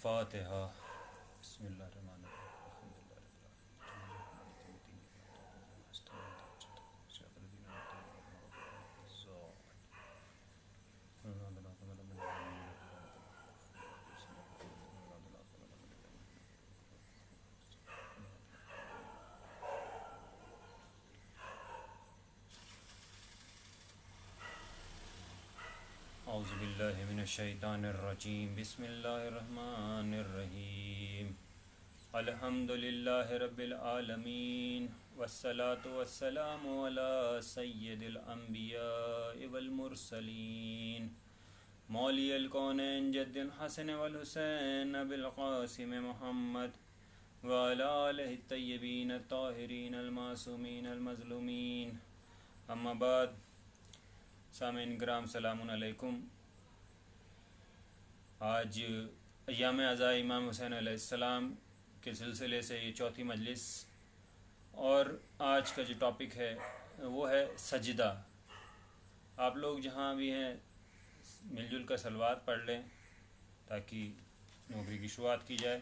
الفاتحہ۔ بسم اللہ الرحمن الرحیم، الحمد اعوذ باللہ من الشیطان الرجیم، بسم اللہ الرحمن الرحیم، الحمد للہ رب العالمین، والصلاة والسلام علی سید الانبیاء والمرسلین، مولی الکونین جد الحسن والحسین ابی القاسم محمد وعلی آلہ الطیبین الطاہرین المعصومین المظلومین، اما بعد۔ سامعین کرام سلام علیکم۔ آج ایام عزاء امام حسین علیہ السلام کے سلسلے سے یہ چوتھی مجلس، اور آج کا جو ٹاپک ہے وہ ہے سجدہ۔ آپ لوگ جہاں بھی ہیں مل جل کر صلوات پڑھ لیں تاکہ نوکری کی شروعات کی جائے۔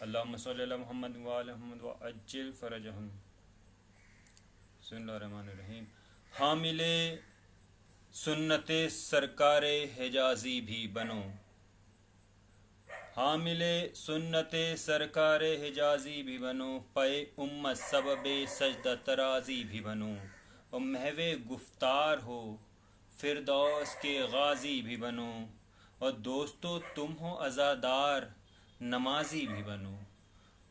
اللہم صلی علی محمد وعلی محمد وعجل فرجہم۔ بسم اللہ الرحمن الرحیم۔ حامل سنت سرکار حجازی بھی بنو، حامل سنت سرکار حجازی بھی بنو، پے امت سبب سجدہ ترازی بھی بنو، اور محو گفتار ہو فردوس کے غازی بھی بنو، اور دوستو تم ہو عزادار نمازی بھی بنو،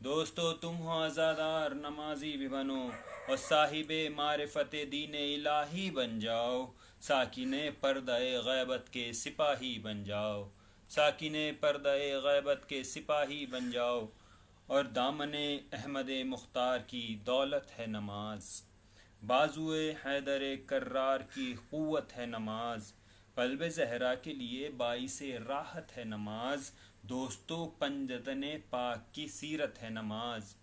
دوستو تم ہو عزادار نمازی بھی بنو، اور صاحب معرفت دین الہی بن جاؤ، ساکن پردہ غیبت کے سپاہی بن جاؤ، ساکن پردہ غیبت کے سپاہی بن جاؤ، اور دامن احمد مختار کی دولت ہے نماز، بازوئے حیدر کرار کی قوت ہے نماز، قلب زہرا کے لیے باعث راحت ہے نماز، دوستو پنجتن پاک کی سیرت ہے نماز،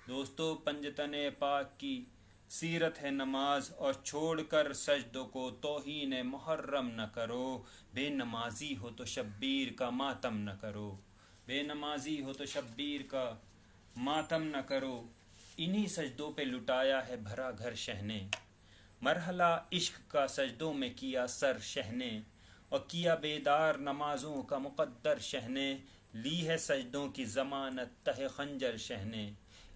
دوستو پنجتن پاک کی سیرت ہے نماز، اور چھوڑ کر سجدوں کو توہین محرم نہ کرو، بے نمازی ہو تو شبیر کا ماتم نہ کرو، بے نمازی ہو تو شبیر کا ماتم نہ کرو، انہی سجدوں پہ لٹایا ہے بھرا گھر شہ نے، مرحلہ عشق کا سجدوں میں کیا سر شہ نے، اور کیا بیدار نمازوں کا مقدر شہ نے، لی ہے سجدوں کی ضمانت تہ خنجر شہ نے،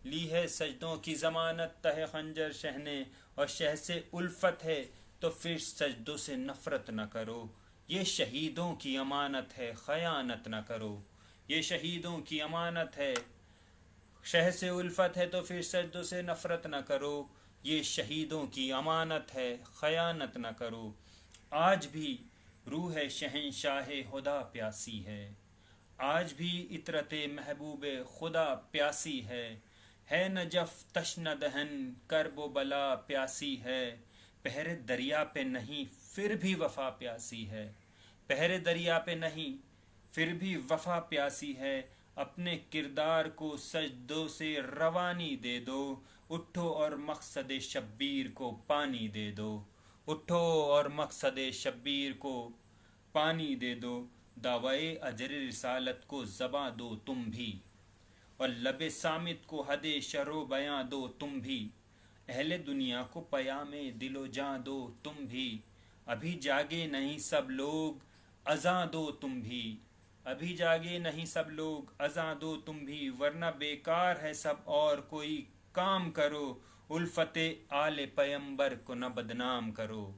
لی ہے سجدوں کی ضمانت تہ خنجر شہ نے، اور شہ سے الفت ہے تو پھر سجدوں سے نفرت نہ کرو، یہ شہیدوں کی امانت ہے خیانت نہ کرو، یہ شہیدوں کی امانت ہے، شہ سے الفت ہے تو پھر سجدوں سے نفرت نہ کرو، یہ شہیدوں کی امانت ہے خیانت نہ کرو، آج بھی روح شہنشاہ خدا پیاسی ہے، آج بھی عطرت محبوب خدا پیاسی ہے نجف تشنہ دہن کرب و بلا پیاسی ہے، پہرے دریا پہ نہیں پھر بھی وفا پیاسی ہے، پہرے دریا پہ نہیں پھر بھی وفا پیاسی ہے، اپنے کردار کو سجدوں سے روانی دے دو، اٹھو اور مقصد شبیر کو پانی دے دو، اٹھو اور مقصد شبیر کو پانی دے دو، دعوی اجر رسالت کو زباں دو تم بھی، اور لب صامت کو حد شر و بیاں دو تم بھی، اہل دنیا کو پیام دل و جاں دو تم بھی، ابھی جاگے نہیں سب لوگ اذاں دو تم بھی، ابھی جاگے نہیں سب لوگ اذاں دو تم بھی، ورنہ بیکار ہے سب اور کوئی کام کرو، الفت آل پیمبر کو نہ بدنام کرو،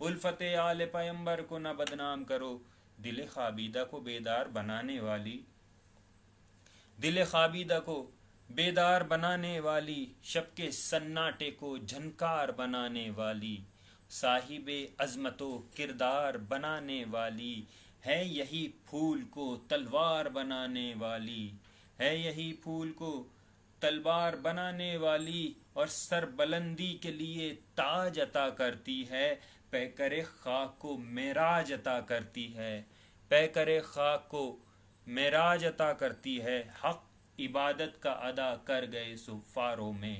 الفت آل پیمبر کو نہ بدنام کرو، دل خوابیدہ کو بیدار بنانے والی، دل خوابیدہ کو بیدار بنانے والی، شب کے سناٹے کو جھنکار بنانے والی، صاحب عظمت و کردار بنانے والی، ہے یہی پھول کو تلوار بنانے والی، ہے یہی پھول کو تلوار بنانے والی، اور سر بلندی کے لیے تاج عطا کرتی ہے، پیکر خاک کو معراج عطا کرتی ہے، پیکر خاک کو معراج عطا کرتی ہے، حق عبادت کا ادا کر گئے سفاروں میں،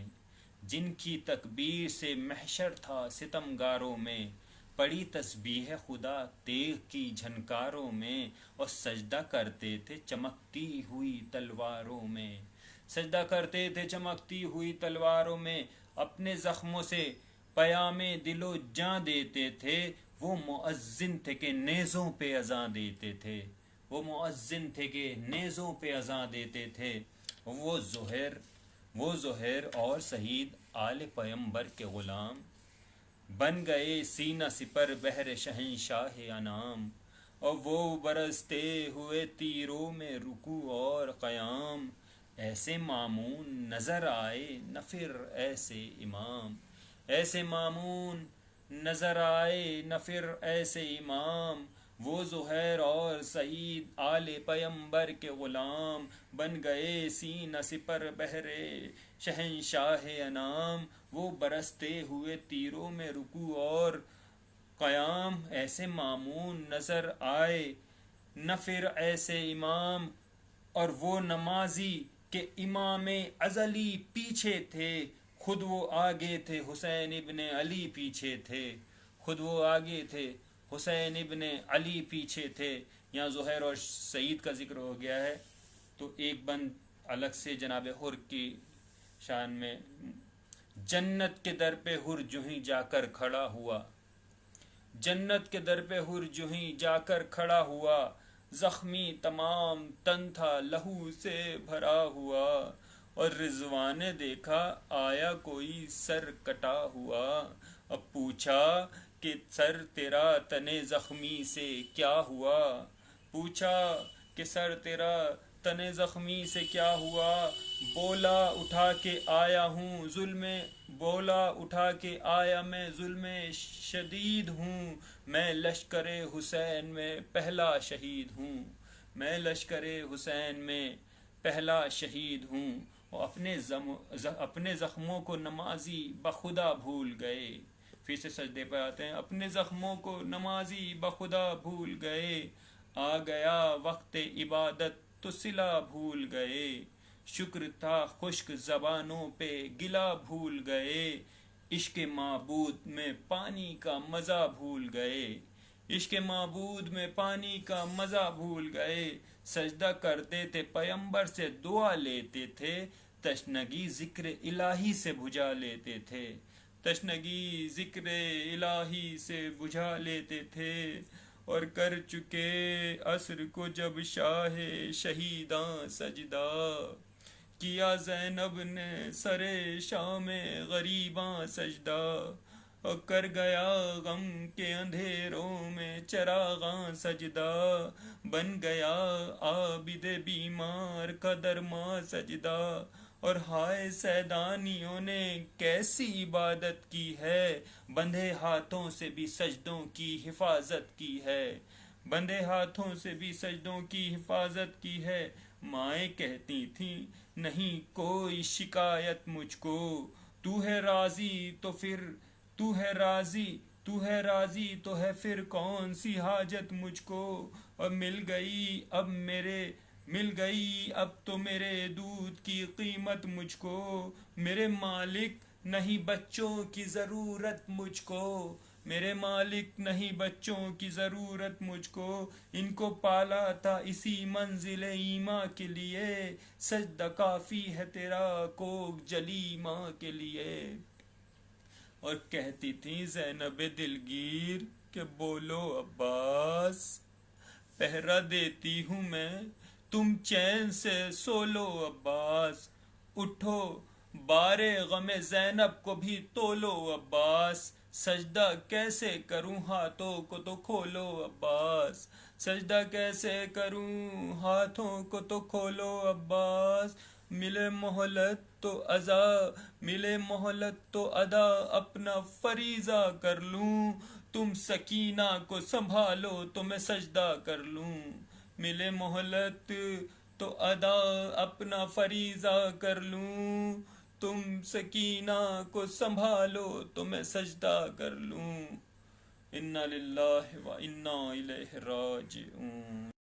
جن کی تکبیر سے محشر تھا ستمگاروں میں، پڑی تسبیح خدا تیغ کی جھنکاروں میں، اور سجدہ کرتے تھے چمکتی ہوئی تلواروں میں، سجدہ کرتے تھے چمکتی ہوئی تلواروں میں، اپنے زخموں سے پیام دل و جاں دیتے تھے، وہ مؤذن تھے کہ نیزوں پہ اذاں دیتے تھے، وہ مؤذن تھے کہ نیزوں پہ اذاں دیتے تھے، وہ زہر اور شہید آل پیمبر کے غلام، بن گئے سینہ سپر بہر شہنشاہ انام، اور وہ برستے ہوئے تیروں میں رکوع اور قیام، ایسے مامون نظر آئے نہ پھر ایسے امام، ایسے مامون نظر آئے نہ پھر ایسے امام، وہ زہیر اور سعید آل پیمبر کے غلام، بن گئے سینہ سپر بہرے شہنشاہ انام، وہ برستے ہوئے تیروں میں رکوع اور قیام، ایسے مامون نظر آئے نہ پھر ایسے امام، اور وہ نمازی کہ امام ازلی پیچھے تھے، خود وہ آگے تھے حسین ابن علی پیچھے تھے، خود وہ آگے تھے حسین ابن علی پیچھے تھے۔ یہاں زہیر اور سعید کا ذکر ہو گیا ہے، تو ایک بند الگ سے جناب حر کی شان میں، جنت کے در پہ حر جو ہی جا کر کھڑا ہوا، جنت کے در پہ حر جو ہی جا کر کھڑا ہوا، زخمی تمام تن تھا لہو سے بھرا ہوا، اور رضوان نے دیکھا آیا کوئی سر کٹا ہوا، اب پوچھا کہ سر تیرا تنے زخمی سے کیا ہوا، پوچھا کہ سر تیرا تنے زخمی سے کیا ہوا، بولا اٹھا کے آیا ہوں ظلم، بولا اٹھا کے آیا میں ظلم شدید ہوں، میں لشکر حسین میں پہلا شہید ہوں، میں لشکر حسین میں پہلا شہید ہوں، اور اپنے زخموں کو نمازی بخدا بھول گئے، پھر سے سجدے پہ آتے ہیں، اپنے زخموں کو نمازی بخدا بھول گئے، آ گیا وقت عبادت تو صلہ بھول گئے، شکر تھا خشک زبانوں پہ گلہ بھول گئے، عشق معبود میں پانی کا مزہ بھول گئے، عشق معبود میں پانی کا مزہ بھول گئے، سجدہ کرتے تھے پیمبر سے دعا لیتے تھے، تشنگی ذکر الہی سے بجھا لیتے تھے، تشنگی ذکر الہی سے بجھا لیتے تھے، اور کر چکے عصر کو جب شاہ شہیداں سجدہ، کیا زینب نے سر شام غریباں سجدہ، اور کر گیا غم کے اندھیروں میں چراغاں سجدہ، بن گیا عابد بیمار کا درماں سجدہ، اور ہائے سیدانیوں نے کیسی عبادت کی ہے، بندھے ہاتھوں سے بھی سجدوں کی حفاظت کی ہے، بندھے ہاتھوں سے بھی سجدوں کی حفاظت کی ہے، مائیں کہتی تھیں نہیں کوئی شکایت مجھ کو، تو ہے راضی تو پھر تو ہے راضی، تو ہے راضی تو ہے پھر کون سی حاجت مجھ کو، اور مل گئی اب تو میرے دودھ کی قیمت مجھ کو، میرے مالک نہیں بچوں کی ضرورت مجھ کو، میرے مالک نہیں بچوں کی ضرورت مجھ کو، ان کو پالا تھا اسی منزل ایماں کے لیے، سجدہ کافی ہے تیرا کوک جلی ماں کے لیے، اور کہتی تھیں زینب دلگیر کہ بولو عباس، پہرا دیتی ہوں میں تم چین سے سو لو عباس، اٹھو بار غم زینب کو بھی تولو عباس، سجدہ کیسے کروں ہاتھوں کو تو کھولو عباس، سجدہ کیسے کروں ہاتھوں کو تو کھولو عباس، ملے مہلت تو ادا اپنا فریضہ کر لوں، تم سکینہ کو سنبھالو تو میں سجدہ کر لوں، ملے مہلت تو ادا اپنا فریضہ کر لوں، تم سکینہ کو سنبھالو تو میں سجدہ کر لوں، انا للہ و انا الیہ راجعون۔